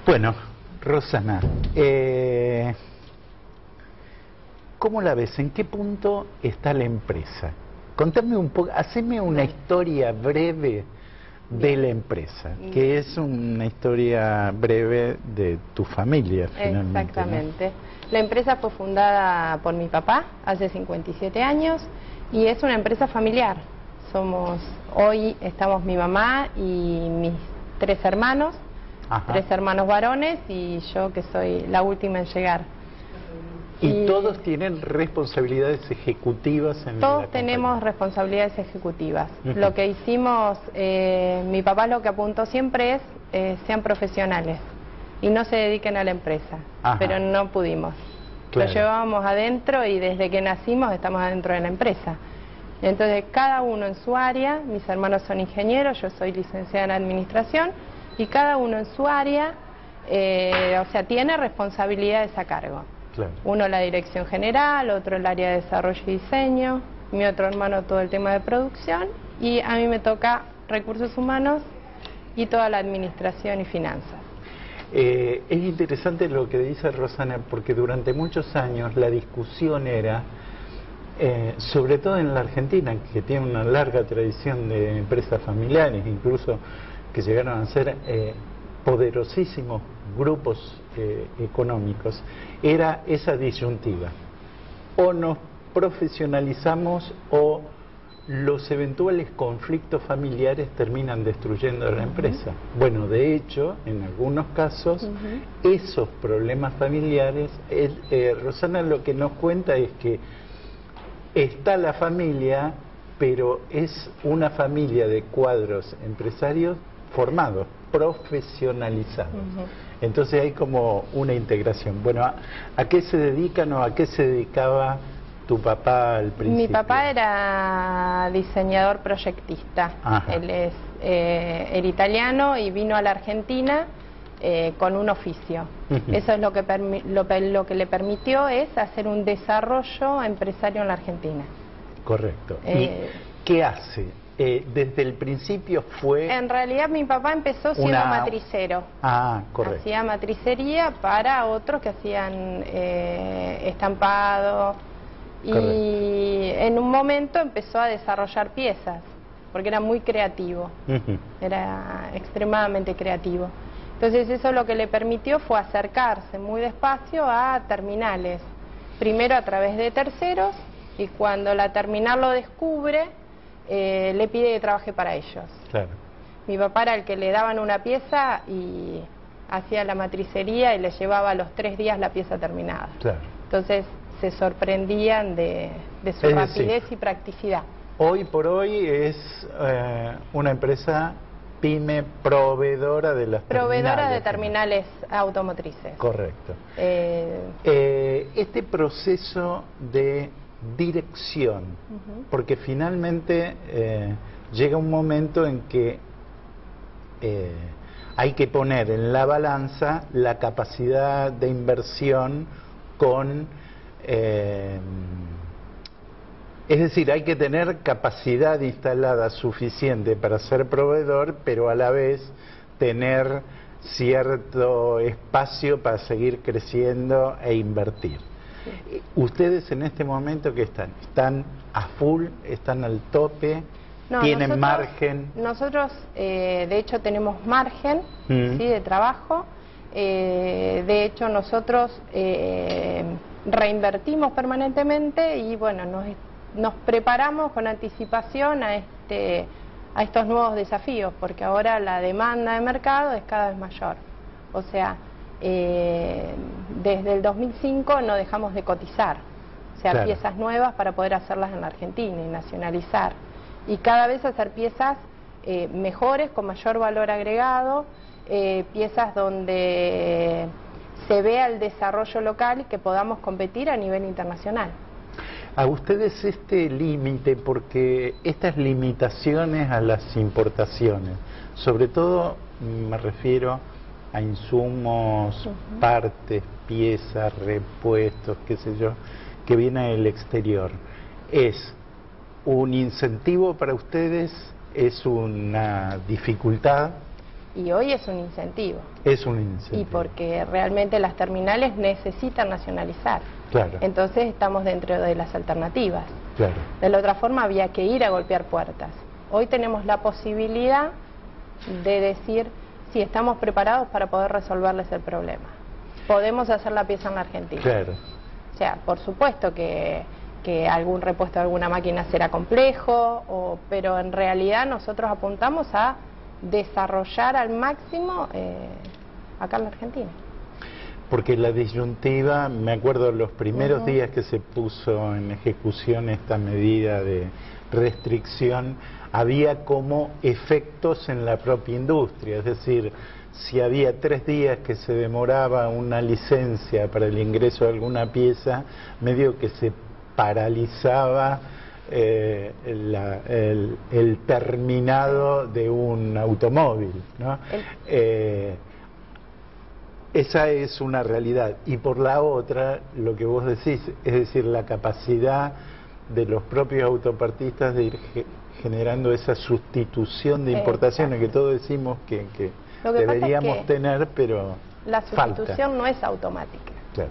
Bueno, Rosana, ¿cómo la ves? ¿En qué punto está la empresa? Contame un poco, haceme una historia breve de la empresa, que es una historia breve de tu familia, finalmente. Exactamente. ¿No? La empresa fue fundada por mi papá hace 57 años y es una empresa familiar. Hoy estamos mi mamá y mis 3 hermanos, Ajá. 3 hermanos varones y yo que soy la última en llegar. ¿Y todos tienen responsabilidades ejecutivas en la compañía? Todos tenemos responsabilidades ejecutivas. Lo que hicimos, mi papá lo que apuntó siempre es sean profesionales y no se dediquen a la empresa. Ajá. Pero no pudimos. Claro. Lo llevábamos adentro y desde que nacimos estamos adentro de la empresa. Entonces cada uno en su área, mis hermanos son ingenieros, yo soy licenciada en administración y cada uno en su área, o sea, tiene responsabilidades a cargo. Claro. Uno la dirección general, otro el área de desarrollo y diseño, mi otro hermano todo el tema de producción y a mí me toca recursos humanos y toda la administración y finanzas. Es interesante lo que dice Rosana, porque durante muchos años la discusión era, sobre todo en la Argentina, que tiene una larga tradición de empresas familiares, incluso que llegaron a ser poderosísimos grupos económicos, era esa disyuntiva: o nos profesionalizamos o los eventuales conflictos familiares terminan destruyendo la empresa. Bueno, de hecho, en algunos casos, esos problemas familiares, Rosana lo que nos cuenta es que está la familia, pero es una familia de cuadros empresarios formados, profesionalizados. Entonces hay como una integración. Bueno, ¿a qué se dedican o a qué se dedicaba tu papá al principio? Mi papá era diseñador proyectista. Ajá. Él era italiano y vino a la Argentina con un oficio. Eso es lo que le permitió es hacer un desarrollo empresario en la Argentina. Correcto. ¿Y qué hace? Desde el principio fue... En realidad mi papá empezó siendo matricero. Ah, correcto. Hacía matricería para otros que hacían estampado. Y en un momento empezó a desarrollar piezas, porque era muy creativo. Era extremadamente creativo. Entonces eso lo que le permitió fue acercarse muy despacio a terminales. Primero a través de terceros, y cuando la terminal lo descubre, le pide que trabaje para ellos. Claro. Mi papá era el que le daban una pieza y hacía la matricería y le llevaba a los 3 días la pieza terminada. Claro. Entonces se sorprendían de su rapidez y practicidad. Hoy por hoy es una empresa pyme proveedora de las proveedora de terminales automotrices. Correcto. Este proceso de dirección, porque finalmente llega un momento en que hay que poner en la balanza la capacidad de inversión con es decir, hay que tener capacidad instalada suficiente para ser proveedor, pero a la vez tener cierto espacio para seguir creciendo e invertir. Sí. ¿Ustedes en este momento qué están? ¿Están a full? ¿Están al tope? No, ¿Tienen margen? Nosotros, de hecho, tenemos margen ¿sí? de trabajo. De hecho, nosotros reinvertimos permanentemente y, bueno, nos preparamos con anticipación a estos nuevos desafíos, porque ahora la demanda de mercado es cada vez mayor. O sea, desde el 2005 no dejamos de cotizar, o sea, claro, piezas nuevas para poder hacerlas en la Argentina y nacionalizar. Y cada vez hacer piezas mejores, con mayor valor agregado, piezas donde se vea el desarrollo local y que podamos competir a nivel internacional. A ustedes este límite, porque estas limitaciones a las importaciones, sobre todo me refiero a insumos, partes, piezas, repuestos, qué sé yo, que vienen del exterior, ¿es un incentivo para ustedes? ¿Es una dificultad? Y hoy es un incentivo. Es un incentivo. Y porque realmente las terminales necesitan nacionalizar. Claro. Entonces estamos dentro de las alternativas. Claro. De la otra forma había que ir a golpear puertas. Hoy tenemos la posibilidad de decir si estamos preparados para poder resolverles el problema. Podemos hacer la pieza en la Argentina. Claro. O sea, por supuesto que algún repuesto de alguna máquina será complejo, pero en realidad nosotros apuntamos a desarrollar al máximo acá en la Argentina. Porque la disyuntiva, me acuerdo los primeros días que se puso en ejecución esta medida de restricción, había como efectos en la propia industria, es decir, si había 3 días que se demoraba una licencia para el ingreso de alguna pieza, medio que se paralizaba el terminado de un automóvil, ¿no? Esa es una realidad. Y por la otra, lo que vos decís, es decir, la capacidad de los propios autopartistas de ir generando esa sustitución de importaciones que todos decimos que deberíamos tener, pero la sustitución no es automática. Claro.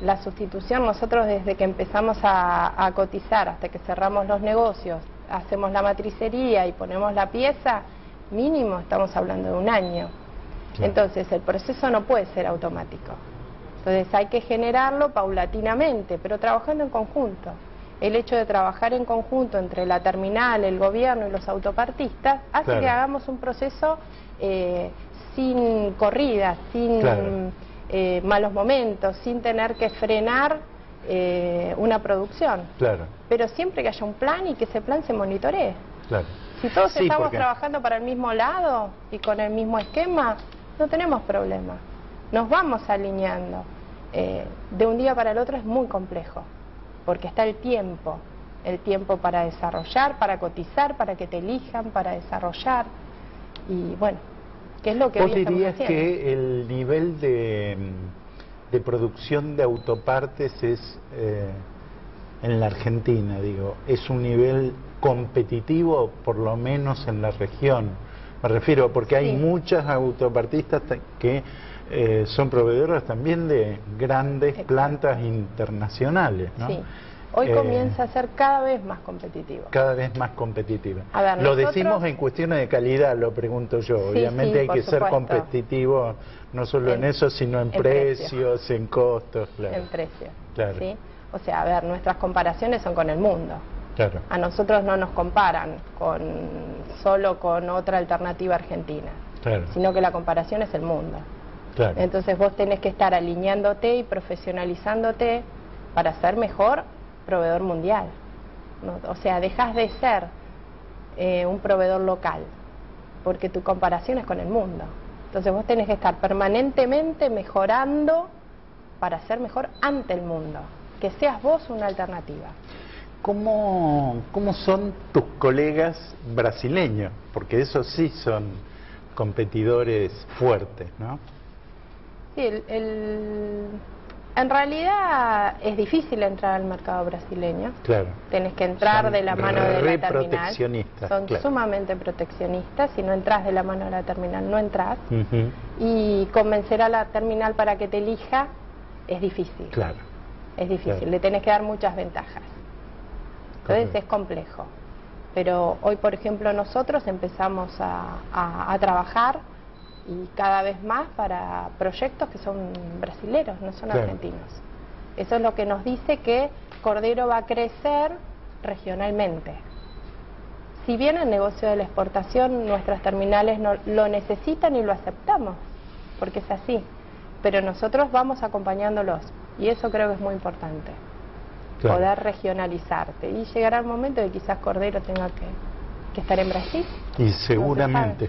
La sustitución, nosotros desde que empezamos a cotizar hasta que cerramos los negocios, hacemos la matricería y ponemos la pieza, mínimo estamos hablando de un año. Claro. Entonces el proceso no puede ser automático. Entonces hay que generarlo paulatinamente, pero trabajando en conjunto. El hecho de trabajar en conjunto entre la terminal, el gobierno y los autopartistas hace claro. que hagamos un proceso sin corridas, sin malos momentos, sin tener que frenar una producción. Claro. Pero siempre que haya un plan y que ese plan se monitoree. Claro. Si todos estamos trabajando para el mismo lado y con el mismo esquema, no tenemos problema. Nos vamos alineando. De un día para el otro es muy complejo, porque está el tiempo para desarrollar, para cotizar, para que te elijan, para desarrollar. Y bueno, ¿qué es lo que hoy estamos dirías haciendo? Que el nivel de producción de autopartes es, en la Argentina, digo, es un nivel competitivo, por lo menos en la región? Me refiero, porque hay muchas autopartistas que son proveedoras también de grandes plantas internacionales, ¿no? Sí. Hoy comienza a ser cada vez más competitivo. Cada vez más competitiva. A ver, lo decimos en cuestiones de calidad, lo pregunto yo. Sí, obviamente hay que supuesto. ser competitivo, no solo en eso, sino en precios, en costos. Claro. En precios, claro. ¿sí? O sea, a ver, nuestras comparaciones son con el mundo. Claro. A nosotros no nos comparan solo con otra alternativa argentina, claro. sino que la comparación es el mundo. Claro. Entonces vos tenés que estar alineándote y profesionalizándote para ser mejor proveedor mundial, ¿no? O sea, dejas de ser un proveedor local, porque tu comparación es con el mundo. Entonces vos tenés que estar permanentemente mejorando para ser mejor ante el mundo, que seas vos una alternativa. ¿Cómo son tus colegas brasileños? Porque esos sí son competidores fuertes, ¿no? Sí, en realidad es difícil entrar al mercado brasileño. Claro. Tenés que entrar son de la mano de la terminal. proteccionistas. Son sumamente proteccionistas. Si no entras de la mano de la terminal, no entras. Y convencer a la terminal para que te elija es difícil. Claro. Es difícil. Claro. Le tenés que dar muchas ventajas. Entonces es complejo. Pero hoy, por ejemplo, nosotros empezamos a trabajar y cada vez más para proyectos que son brasileros, no son argentinos. Eso es lo que nos dice que Cordero va a crecer regionalmente. Si bien el negocio de la exportación, nuestras terminales no lo necesitan y lo aceptamos, porque es así, pero nosotros vamos acompañándolos y eso creo que es muy importante. Claro. Poder regionalizarte y llegará el momento de que quizás Cordero tenga que estar en Brasil. Y seguramente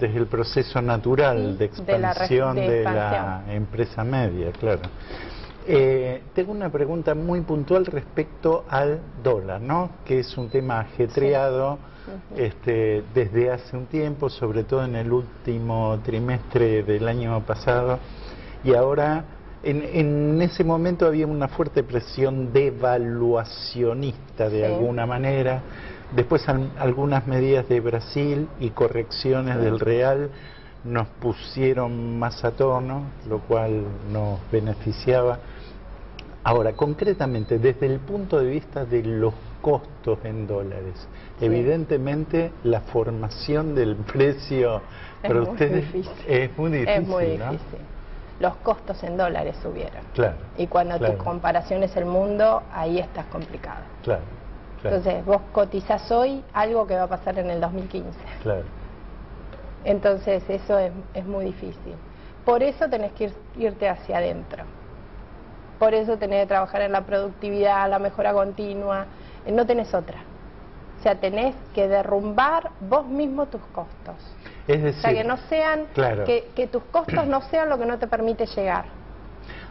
es el proceso natural de expansión de la empresa media, claro. Tengo una pregunta muy puntual respecto al dólar, ¿no? Que es un tema ajetreado desde hace un tiempo, sobre todo en el último trimestre del año pasado, y ahora en ese momento había una fuerte presión devaluacionista de alguna manera. Después algunas medidas de Brasil y correcciones del real nos pusieron más a tono, lo cual nos beneficiaba. Ahora, concretamente, desde el punto de vista de los costos en dólares, evidentemente la formación del precio para ustedes es muy difícil. Es muy difícil. Los costos en dólares subieron. Claro. Y cuando tu comparación es el mundo, ahí estás complicado. Claro. Entonces, vos cotizás hoy algo que va a pasar en el 2015. Claro. Entonces, eso es muy difícil. Por eso tenés que irte hacia adentro. Por eso tenés que trabajar en la productividad, la mejora continua. No tenés otra. O sea, tenés que derrumbar vos mismo tus costos. Es decir, o sea, que no sean, que tus costos no sean lo que no te permite llegar.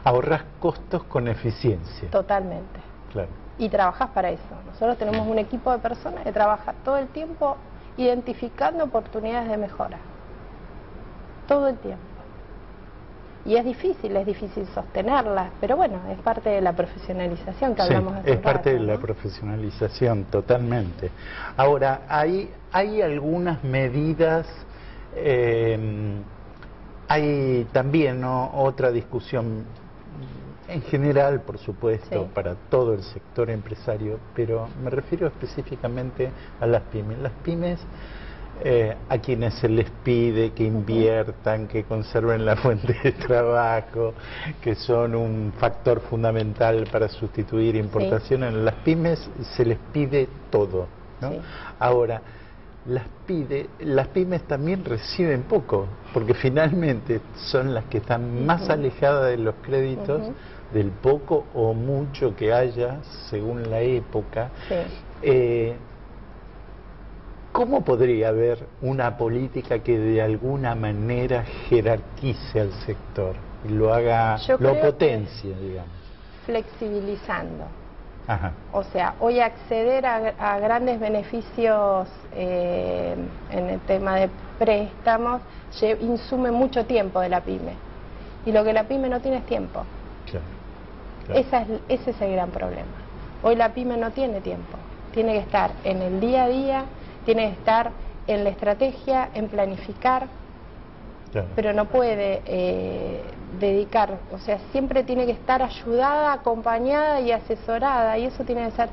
Ahorrás costos con eficiencia. Totalmente. Claro. Y trabajás para eso. Nosotros tenemos un equipo de personas que trabaja todo el tiempo identificando oportunidades de mejora. Todo el tiempo. Y es difícil sostenerlas, pero bueno, es parte de la profesionalización que hablamos hace un rato, es parte de la profesionalización, totalmente. Ahora, hay algunas medidas, hay también otra discusión en general, por supuesto, para todo el sector empresario, pero me refiero específicamente a las pymes. Las pymes, a quienes se les pide que inviertan, que conserven la fuente de trabajo, que son un factor fundamental para sustituir importaciones. En las pymes se les pide todo, ¿no? Ahora, las pymes también reciben poco, porque finalmente son las que están más alejadas de los créditos, del poco o mucho que haya, según la época. ¿Cómo podría haber una política que de alguna manera jerarquice al sector y lo haga, lo potencie, digamos? Flexibilizando. Ajá. O sea, hoy acceder a grandes beneficios en el tema de préstamos insume mucho tiempo de la pyme. Y lo que la pyme no tiene es tiempo. Ese es el gran problema. Hoy la pyme no tiene tiempo. Tiene que estar en el día a día, tiene que estar en la estrategia, en planificar, pero no puede dedicar, o sea, siempre tiene que estar ayudada, acompañada y asesorada, y eso tiene que ser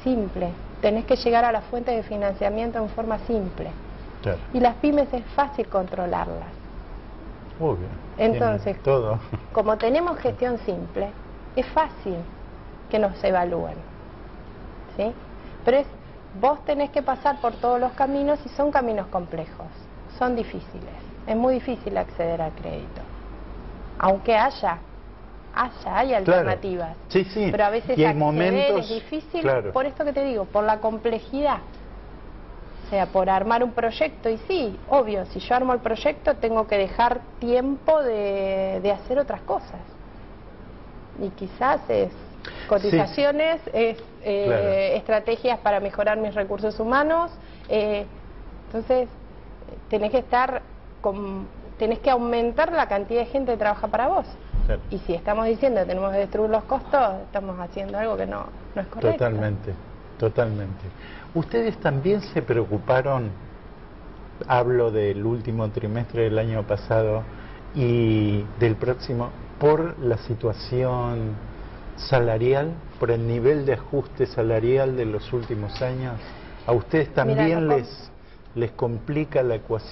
simple. Tenés que llegar a la fuente de financiamiento en forma simple. Y las pymes es fácil controlarlas. Obvio. Entonces, como tenemos gestión simple, es fácil que nos evalúen, ¿sí? Pero vos tenés que pasar por todos los caminos y son caminos complejos, son difíciles. Es muy difícil acceder al crédito. Aunque hay alternativas. Pero a veces y hay acceder momentos, es difícil por esto que te digo, por la complejidad. O sea, por armar un proyecto. Y sí, obvio, si yo armo el proyecto tengo que dejar tiempo de hacer otras cosas. Y quizás es cotizaciones, es estrategias para mejorar mis recursos humanos. Entonces, tenés que aumentar la cantidad de gente que trabaja para vos. Y si estamos diciendo que tenemos que destruir los costos, estamos haciendo algo que no es correcto. Totalmente. Ustedes también se preocuparon, hablo del último trimestre del año pasado y del próximo, por la situación salarial, por el nivel de ajuste salarial de los últimos años. ¿A ustedes también les complica la ecuación?